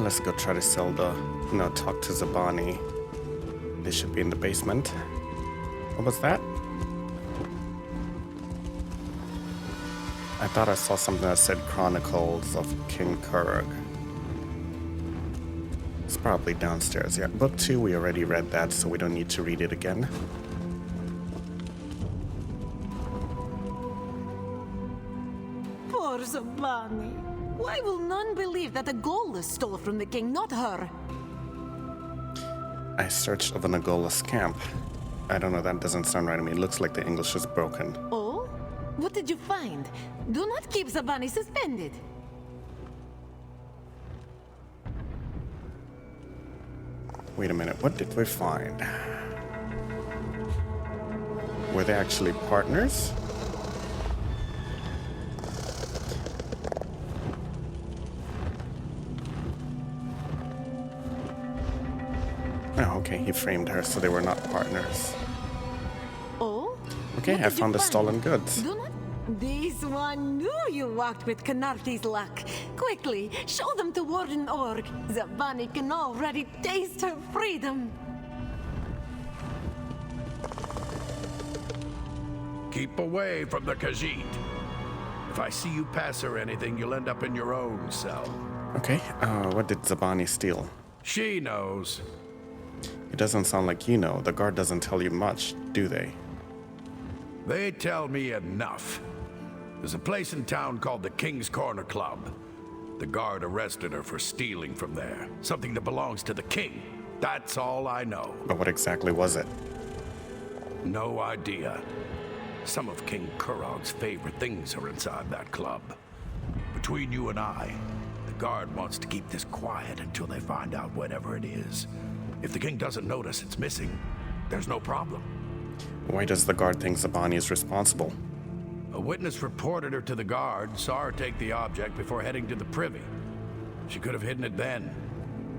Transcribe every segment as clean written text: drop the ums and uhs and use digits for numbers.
Let's go try to sell the, talk to Zabani. They should be in the basement. What was that? I thought I saw something that said Chronicles of King Kurug. It's probably downstairs. Yeah, book 2, we already read that, so we don't need to read it again. Poor Zabani. Why will none believe that the Gola stole from the king, not her? I searched of an Agola's camp. I don't know, that doesn't sound right to me. It looks like the English is broken. Oh? What did you find? Do not keep Zabani suspended. Wait a minute, what did we find? Were they actually partners? Oh, okay, he framed her, so they were not partners. Oh? Okay, I found the stolen goods. Do not... This one knew you walked with Canarti's luck. Quickly, show them to Warden Org. Zabani can already taste her freedom. Keep away from the Khajiit. If I see you pass her anything, you'll end up in your own cell. Okay, what did Zabani steal? She knows. It doesn't sound like you know. The guard doesn't tell you much, do they? They tell me enough. There's a place in town called the King's Corner Club. The guard arrested her for stealing from there. Something that belongs to the king. That's all I know. But what exactly was it? No idea. Some of King Kurog's favorite things are inside that club. Between you and I, the guard wants to keep this quiet until they find out whatever it is. If the king doesn't notice it's missing, there's no problem. Why does the guard think Zabani is responsible? A witness reported her to the guard, saw her take the object before heading to the privy. She could have hidden it then.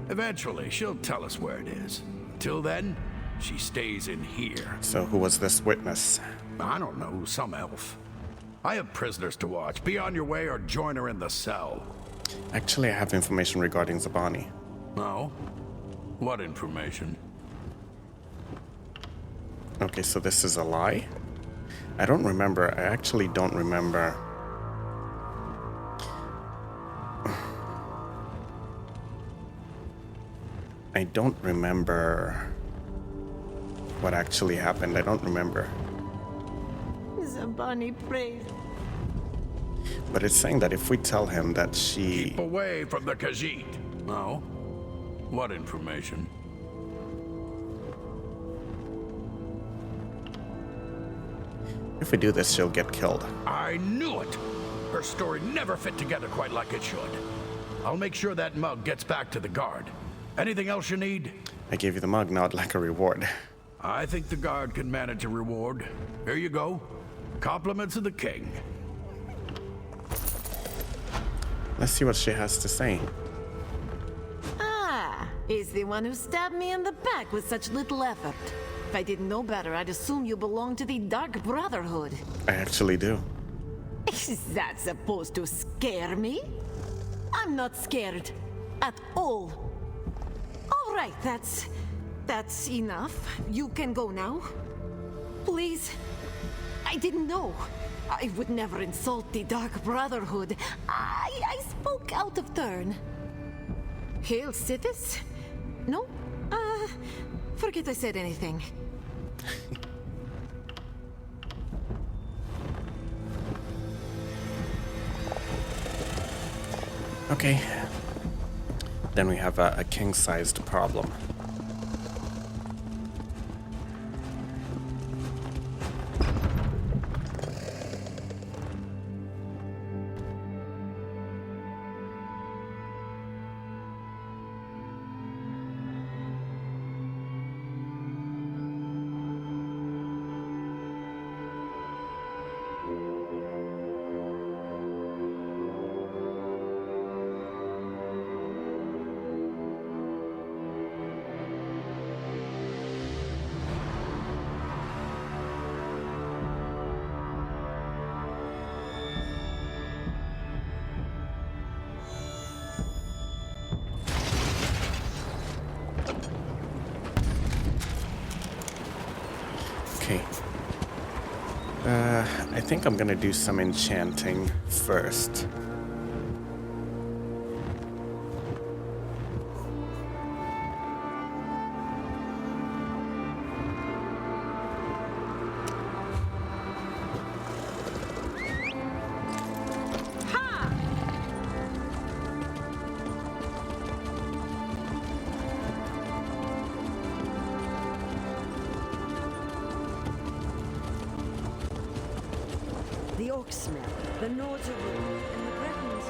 Eventually, she'll tell us where it is. Till then, she stays in here. So who was this witness? I don't know, some elf. I have prisoners to watch. Be on your way or join her in the cell. Actually, I have information regarding Zabani. No? What information? Okay, so this is a lie? I don't remember. I actually don't remember. I don't remember what actually happened. I don't remember. Zabani prays. But it's saying that if we tell him that she... Keep away from the Khajiit. No? What information? If we do this, she'll get killed. I knew it! Her story never fit together quite like it should. I'll make sure that mug gets back to the guard. Anything else you need? I gave you the mug, now I'd like a reward. I think the guard can manage a reward. Here you go. Compliments of the king. Let's see what she has to say. Ah, he's the one who stabbed me in the back with such little effort. If I didn't know better, I'd assume you belong to the Dark Brotherhood. I actually do. Is that supposed to scare me? I'm not scared. At all. All right, that's enough. You can go now. Please. I didn't know. I would never insult the Dark Brotherhood. I spoke out of turn. Hail Citis? No? Forget I said anything. Okay. Then we have a king-sized problem. think I'm gonna do some enchanting first. The oak smell, the nodes of wood, and the Bretons.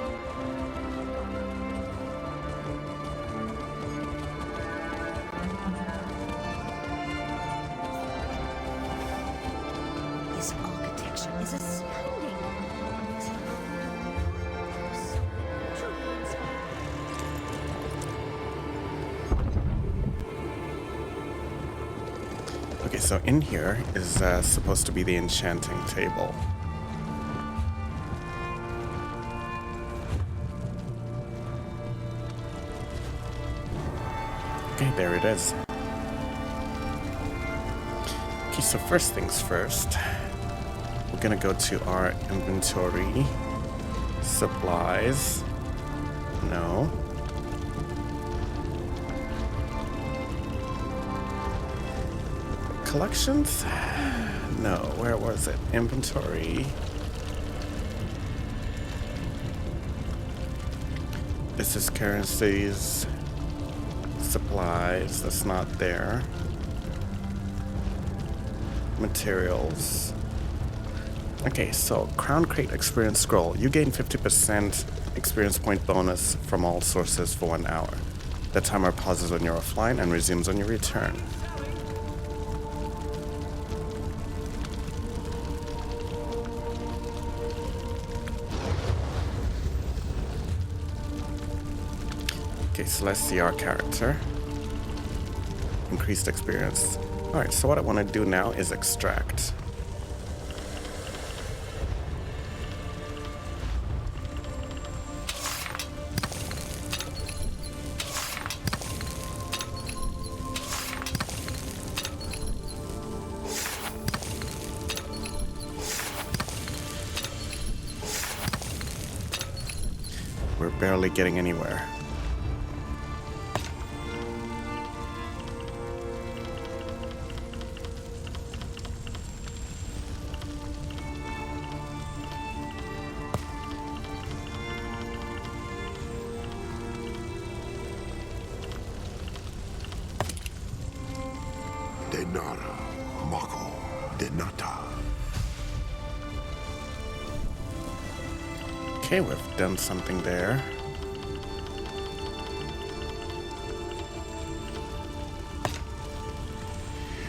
This architecture is astounding. Truly inspiring. Okay, so in here is supposed to be the enchanting table. Okay, there it is. Okay, so first things first, we're gonna go to our inventory, supplies, no. Collections? No, where was it? Inventory. This is currencies. Supplies, that's not there. Materials. Okay, so Crown Crate Experience Scroll. You gain 50% experience point bonus from all sources for 1 hour. The timer pauses when you're offline and resumes on your return. Okay, so let's see our character. Increased experience. Alright, so what I want to do now is extract. We're barely getting anywhere. Denara, Mako, Denata. Okay, we've done something there.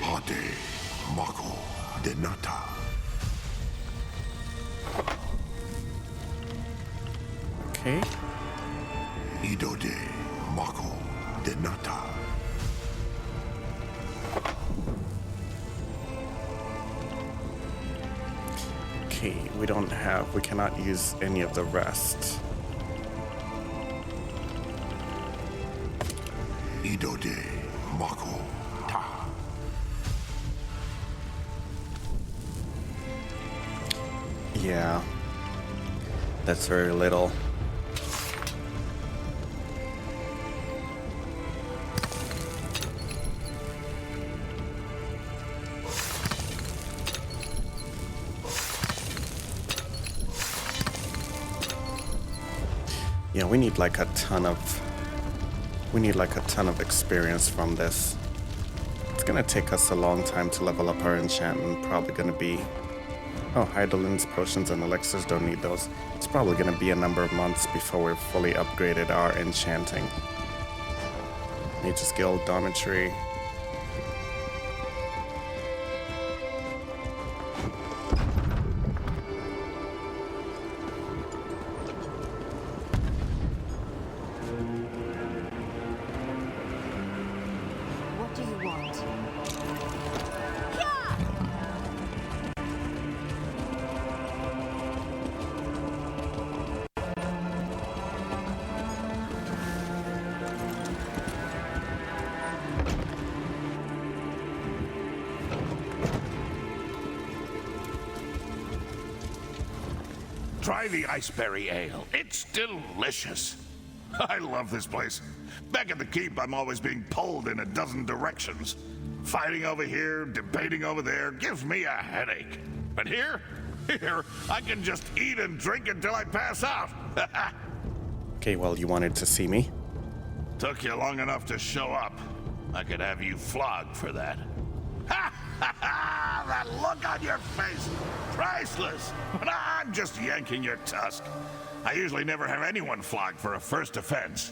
Hade, Mako, Denata. Okay. Idode, Mako, Denata. Okay, we cannot use any of the rest. Idode, Mako, Ta. Yeah. That's very little. Yeah, we need like a ton of experience from this. It's gonna take us a long time to level up our enchantment. Probably gonna be, oh, Eidolons, potions, and elixirs, don't need those. It's probably gonna be a number of months before we've fully upgraded our enchanting. Mage's Guild, Dormitory. What do you want? Try the Iceberry Ale. It's delicious. I love this place. Back at the keep, I'm always being pulled in a dozen directions. Fighting over here, debating over there, gives me a headache. But here, I can just eat and drink until I pass out. Okay, well, you wanted to see me? Took you long enough to show up. I could have you flogged for that. Ha ha ha! That look on your face, priceless. But I'm just yanking your tusk. I usually never have anyone flogged for a first offense.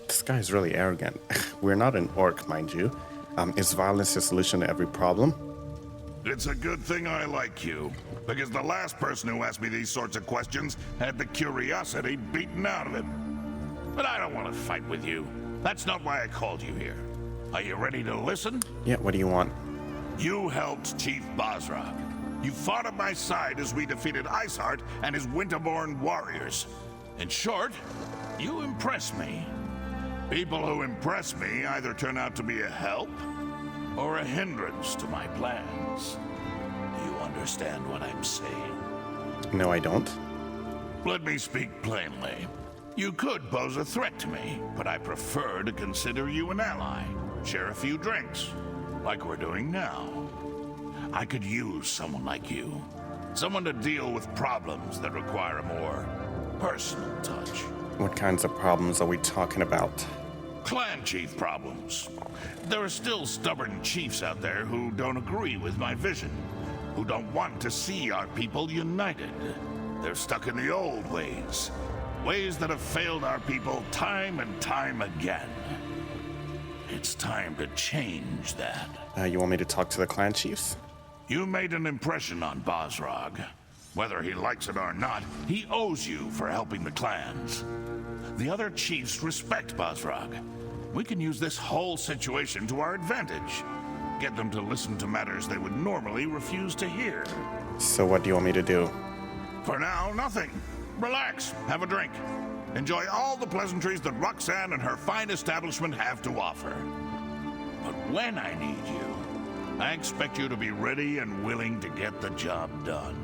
This guy's really arrogant. We're not an orc, mind you. Is violence the solution to every problem? It's a good thing I like you, because the last person who asked me these sorts of questions had the curiosity beaten out of him. But I don't want to fight with you. That's not why I called you here. Are you ready to listen? Yeah, what do you want? You helped Chief Bosrog. You fought at my side as we defeated Iceheart and his Winterborn warriors. In short, you impress me. People who impress me either turn out to be a help or a hindrance to my plans. Do you understand what I'm saying? No, I don't. Let me speak plainly. You could pose a threat to me, but I prefer to consider you an ally. Share a few drinks, like we're doing now. I could use someone like you. Someone to deal with problems that require a more personal touch. What kinds of problems are we talking about? Clan chief problems. There are still stubborn chiefs out there who don't agree with my vision, who don't want to see our people united. They're stuck in the old ways, ways that have failed our people time and time again. It's time to change that. You want me to talk to the clan chiefs? You made an impression on Bosrog. Whether he likes it or not, he owes you for helping the clans. The other chiefs respect Bosrog. We can use this whole situation to our advantage. Get them to listen to matters they would normally refuse to hear. So what do you want me to do? For now, nothing. Relax, have a drink. Enjoy all the pleasantries that Roxanne and her fine establishment have to offer. But when I need you, I expect you to be ready and willing to get the job done.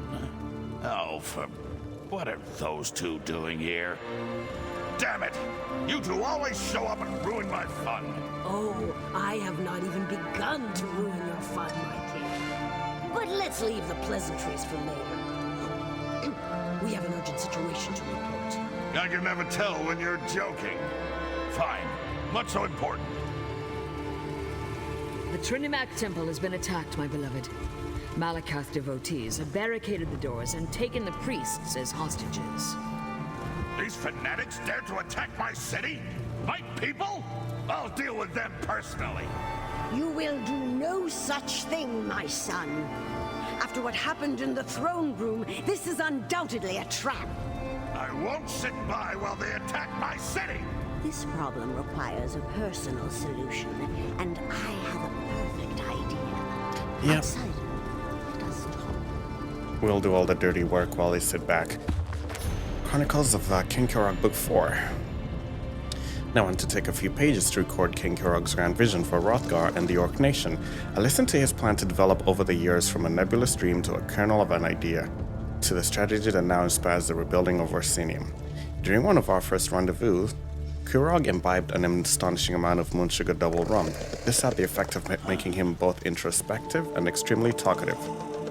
Oh, what are those two doing here? Damn it! You two always show up and ruin my fun. Oh, I have not even begun to ruin your fun, my king. But let's leave the pleasantries for later. We have an urgent situation to report. I can never tell when you're joking. Fine. What's so important? The Trinimac Temple has been attacked, my beloved. Malakath devotees have barricaded the doors and taken the priests as hostages. These fanatics dare to attack my city? My people? I'll deal with them personally. You will do no such thing, my son. After what happened in the throne room, this is undoubtedly a trap. I won't sit by while they attack my city. This problem requires a personal solution, and I have a perfect idea. Yep. Outside, let us talk. We'll do all the dirty work while they sit back. Chronicles of King Korog Book 4. Now I want to take a few pages to record King Korog's grand vision for Wrothgar and the Orc Nation. I listened to his plan to develop over the years from a nebulous dream to a kernel of an idea, to the strategy that now inspires the rebuilding of Orsinium. During one of our first rendezvous, Korog imbibed an astonishing amount of moon sugar double rum. This had the effect of making him both introspective and extremely talkative.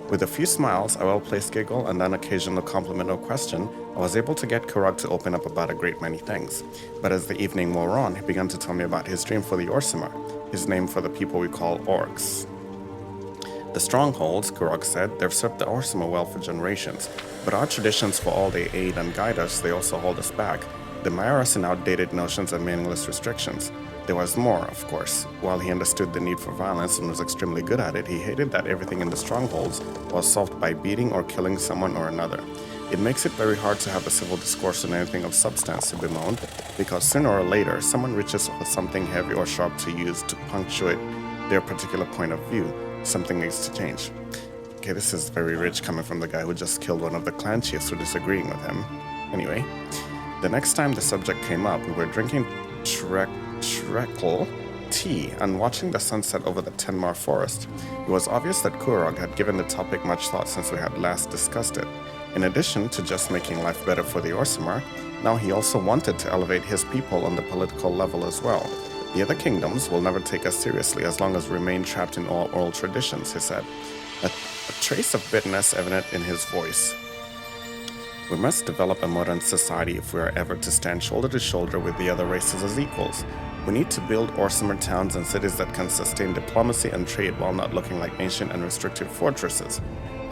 With a few smiles, a well-placed giggle, and an occasional compliment or question, I was able to get Korog to open up about a great many things. But as the evening wore on, he began to tell me about his dream for the Orsimer, his name for the people we call orcs. The strongholds, Korog said, they've served the Orsimer well for generations, but our traditions for all they aid and guide us, they also hold us back. They mire us in outdated notions and meaningless restrictions. There was more, of course. While he understood the need for violence and was extremely good at it, he hated that everything in the strongholds was solved by beating or killing someone or another. It makes it very hard to have a civil discourse on anything of substance, he bemoaned, because sooner or later, someone reaches for something heavy or sharp to use to punctuate their particular point of view. Something needs to change. Okay, this is very rich coming from the guy who just killed one of the clan chiefs for disagreeing with him. Anyway, the next time the subject came up, we were drinking treacle tea and watching the sunset over the Tenmar forest. It was obvious that Korog had given the topic much thought since we had last discussed it. In addition to just making life better for the Orsimer, now he also wanted to elevate his people on the political level as well. The other kingdoms will never take us seriously as long as we remain trapped in all oral traditions, he said, a trace of bitterness evident in his voice. We must develop a modern society if we are ever to stand shoulder to shoulder with the other races as equals. We need to build Orsimer towns and cities that can sustain diplomacy and trade while not looking like ancient and restrictive fortresses.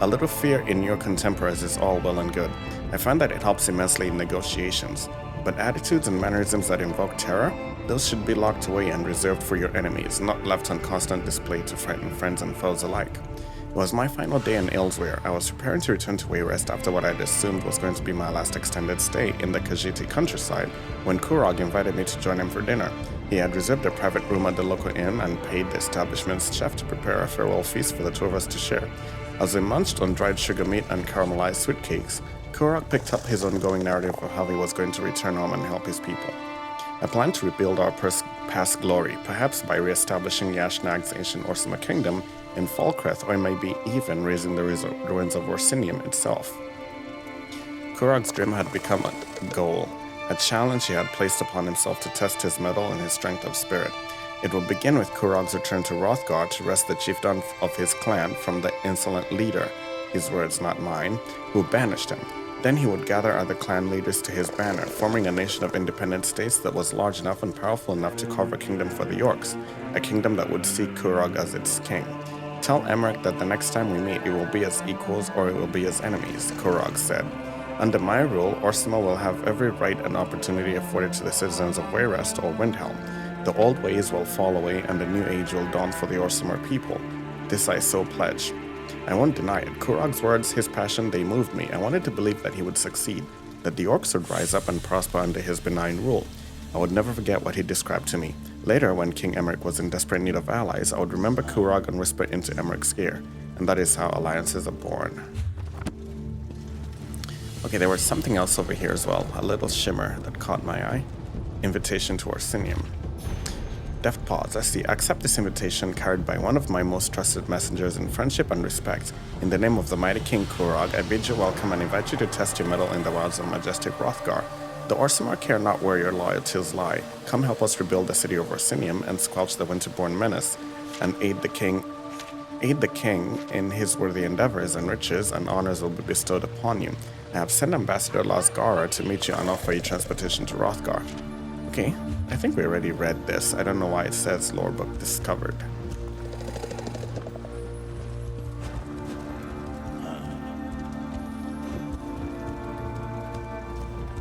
A little fear in your contemporaries is all well and good. I find that it helps immensely in negotiations. But attitudes and mannerisms that invoke terror, those should be locked away and reserved for your enemies, not left on constant display to frighten friends and foes alike. It was my final day in Aylesware. I was preparing to return to Wayrest after what I'd assumed was going to be my last extended stay in the Khajiiti countryside when Kurog invited me to join him for dinner. He had reserved a private room at the local inn and paid the establishment's chef to prepare a farewell feast for the two of us to share. As we munched on dried sugar meat and caramelized sweet cakes, Kurog picked up his ongoing narrative of how he was going to return home and help his people. I planned to rebuild our past glory, perhaps by re-establishing Yashnag's ancient Orsima kingdom in Falkreth, or maybe even raising the ruins of Orsinium itself. Kurog's dream had become a goal, a challenge he had placed upon himself to test his mettle and his strength of spirit. It would begin with Kurog's return to Wrothgar to wrest the chieftain of his clan from the insolent leader, his words not mine, who banished him. Then he would gather other clan leaders to his banner, forming a nation of independent states that was large enough and powerful enough to carve a kingdom for the Yorks, a kingdom that would see Kurog as its king. Tell Emmerich that the next time we meet it will be as equals or it will be as enemies, Kurog said. Under my rule, Orsima will have every right and opportunity afforded to the citizens of Wayrest or Windhelm. The old ways will fall away and a new age will dawn for the Orsimer people. This I so pledge. I won't deny it. Kurog's words, his passion, they moved me. I wanted to believe that he would succeed, that the orcs would rise up and prosper under his benign rule. I would never forget what he described to me. Later, when King Emmerich was in desperate need of allies, I would remember Kurog and whisper into Emmerich's ear. And that is how alliances are born. Okay, there was something else over here as well. A little shimmer that caught my eye. Invitation to Orsinium. Deft pause. I see. Accept this invitation carried by one of my most trusted messengers in friendship and respect. In the name of the mighty King Kurog, I bid you welcome and invite you to test your mettle in the wilds of majestic Wrothgar. The Orsimer care not where your loyalties lie. Come help us rebuild the city of Orsinium and squelch the winterborn menace, and aid the king in his worthy endeavors, and riches and honors will be bestowed upon you. I have sent Ambassador Lasgara to meet you and offer you transportation to Wrothgar. Okay, I think we already read this. I don't know why it says lore book discovered.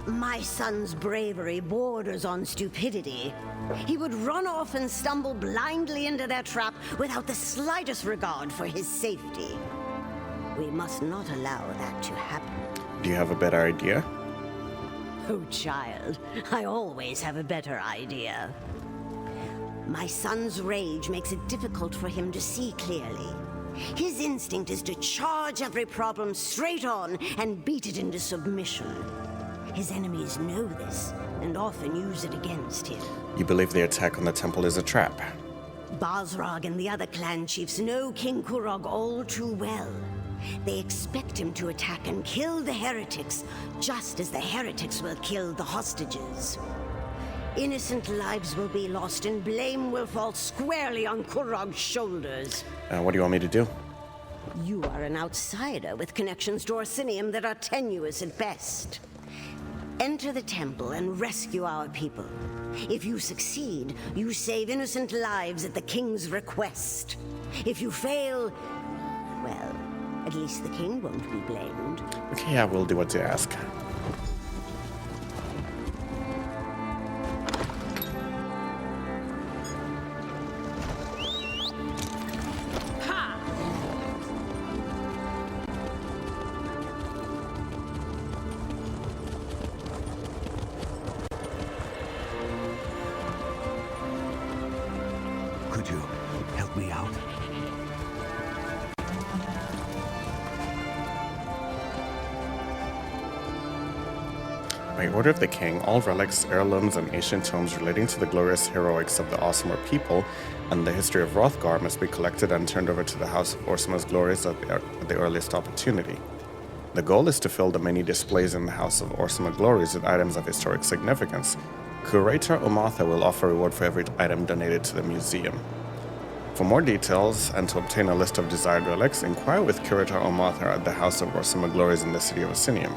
My son's bravery borders on stupidity. He would run off and stumble blindly into their trap without the slightest regard for his safety. We must not allow that to happen. Do you have a better idea? Oh, child, I always have a better idea. My son's rage makes it difficult for him to see clearly. His instinct is to charge every problem straight on and beat it into submission. His enemies know this and often use it against him. You believe the attack on the temple is a trap? Basrog and the other clan chiefs know King Kurog all too well. They expect him to attack and kill the heretics, just as the heretics will kill the hostages. Innocent lives will be lost and blame will fall squarely on Kurog's shoulders. What do you want me to do? You are an outsider with connections to Orsinium that are tenuous at best. Enter the temple and rescue our people. If you succeed, you save innocent lives at the king's request. If you fail, well, at least the king won't be blamed. Okay, I will do what you ask. Could you help me out? By order of the king, all relics, heirlooms, and ancient tomes relating to the glorious heroics of the Orsimer people and the history of Wrothgar must be collected and turned over to the House of Orsimer's glories at the earliest opportunity. The goal is to fill the many displays in the House of Orsinium Glories with items of historic significance. Curator Omatha will offer reward for every item donated to the museum. For more details and to obtain a list of desired relics, inquire with Curator Omatha at the House of Orsinium Glories in the city of Orsinium.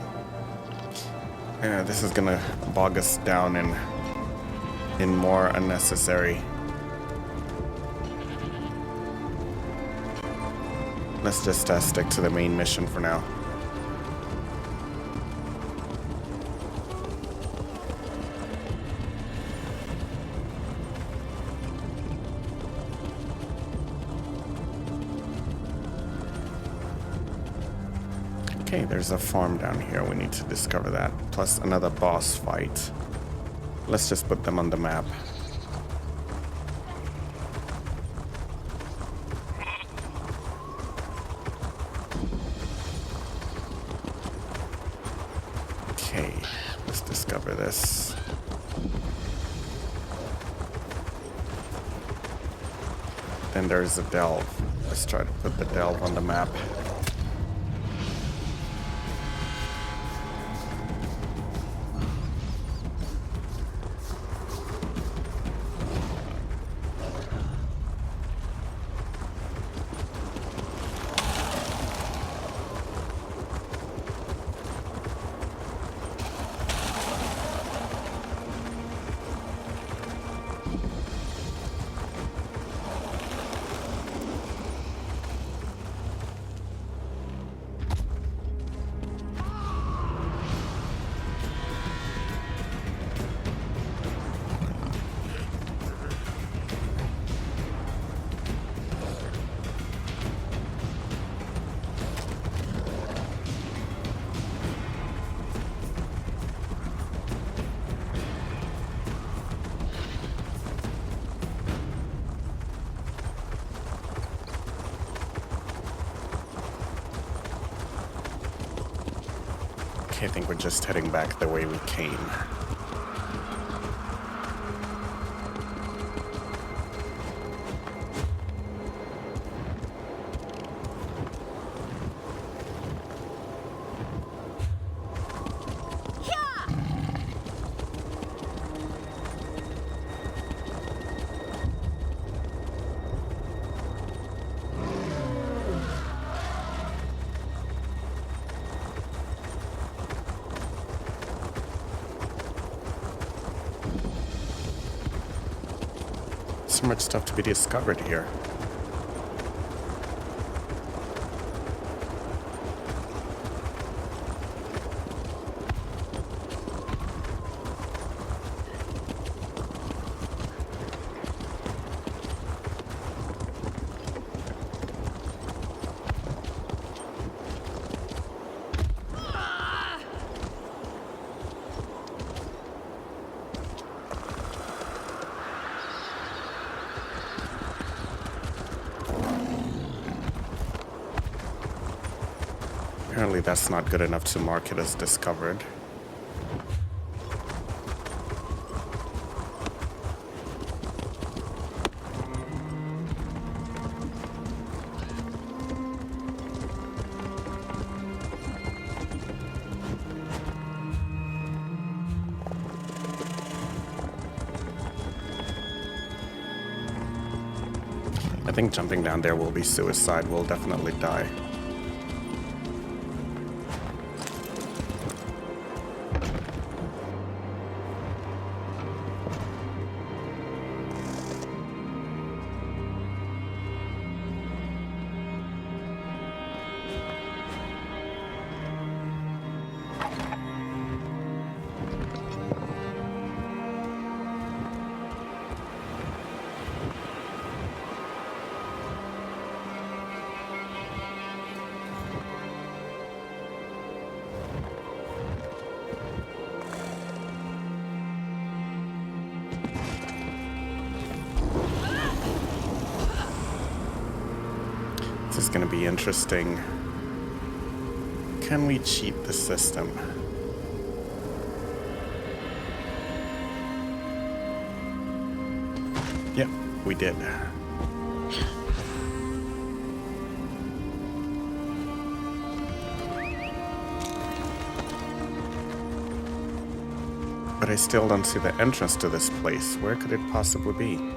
This is gonna bog us down in more unnecessary. Let's just stick to the main mission for now. Okay, there's a farm down here. We need to discover that. Plus another boss fight. Let's just put them on the map. Okay, let's discover this. Then there's a delve. Let's try to put the delve on the map. Okay, I think we're just heading back the way we came. So much stuff to be discovered here. Apparently that's not good enough to mark it as discovered. I think jumping down there will be suicide. We'll definitely die. This is going to be interesting. Can we cheat the system? Yep, we did. But I still don't see the entrance to this place. Where could it possibly be?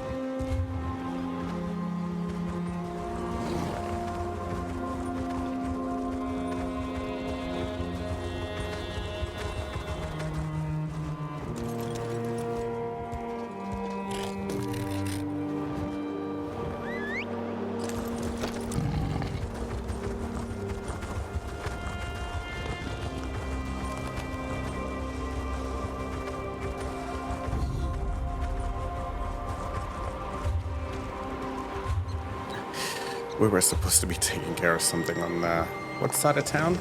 We were supposed to be taking care of something on what side of town?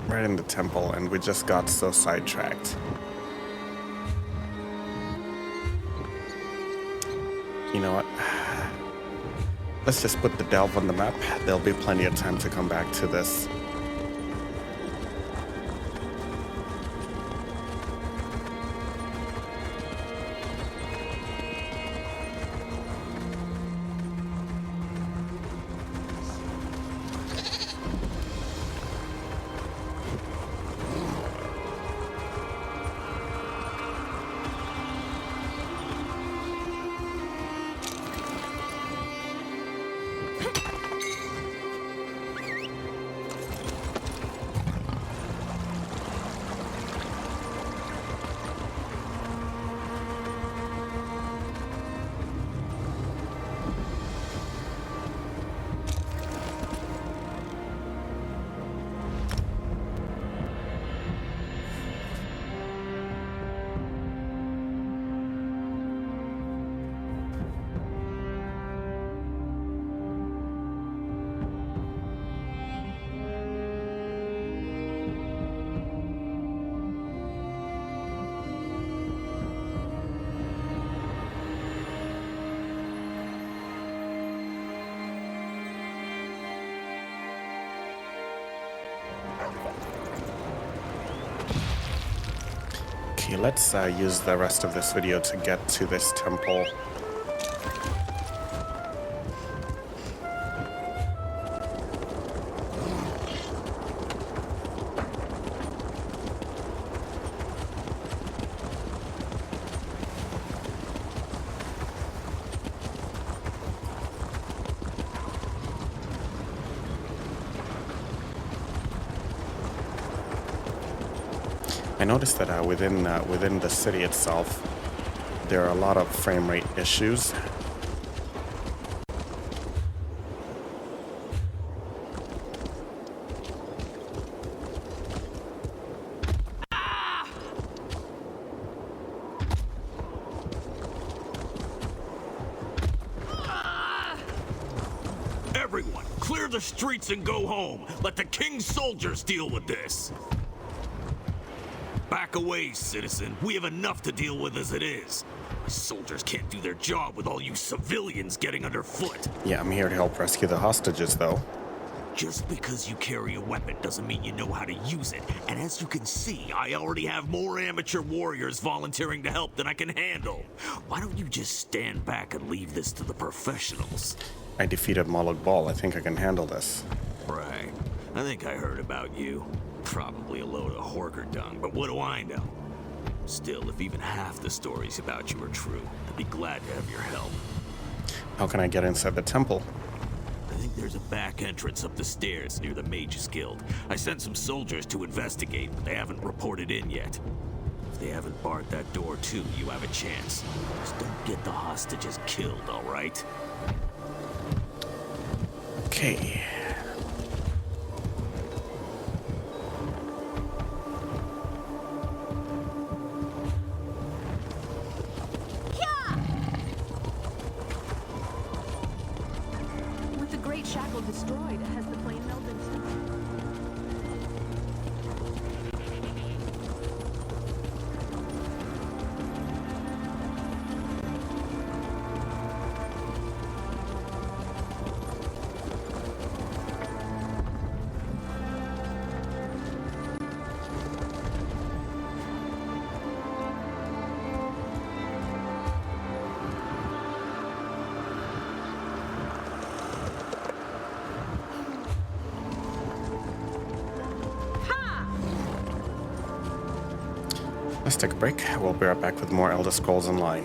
Right in the temple, and we just got so sidetracked. You know what? Let's just put the delve on the map. There'll be plenty of time to come back to this. Okay, let's use the rest of this video to get to this temple. I noticed that within the city itself, there are a lot of frame rate issues. Everyone, clear the streets and go home. Let the king's soldiers deal with this. Back away, citizen. We have enough to deal with as it is. My soldiers can't do their job with all you civilians getting underfoot. Yeah, I'm here to help rescue the hostages, though. Just because you carry a weapon doesn't mean you know how to use it. And as you can see, I already have more amateur warriors volunteering to help than I can handle. Why don't you just stand back and leave this to the professionals? I defeated Moloch Ball. I think I can handle this. Right. I think I heard about you. Probably a load of horker dung, but what do I know? Still, if even half the stories about you are true, I'd be glad to have your help. How can I get inside the temple? I think there's a back entrance up the stairs near the Mages Guild. I sent some soldiers to investigate, but they haven't reported in yet. If they haven't barred that door too, you have a chance. Just don't get the hostages killed, all right? Okay. With the Great Shackle destroyed, has the flame mill been stopped? Let's take a break. We'll be right back with more Elder Scrolls Online.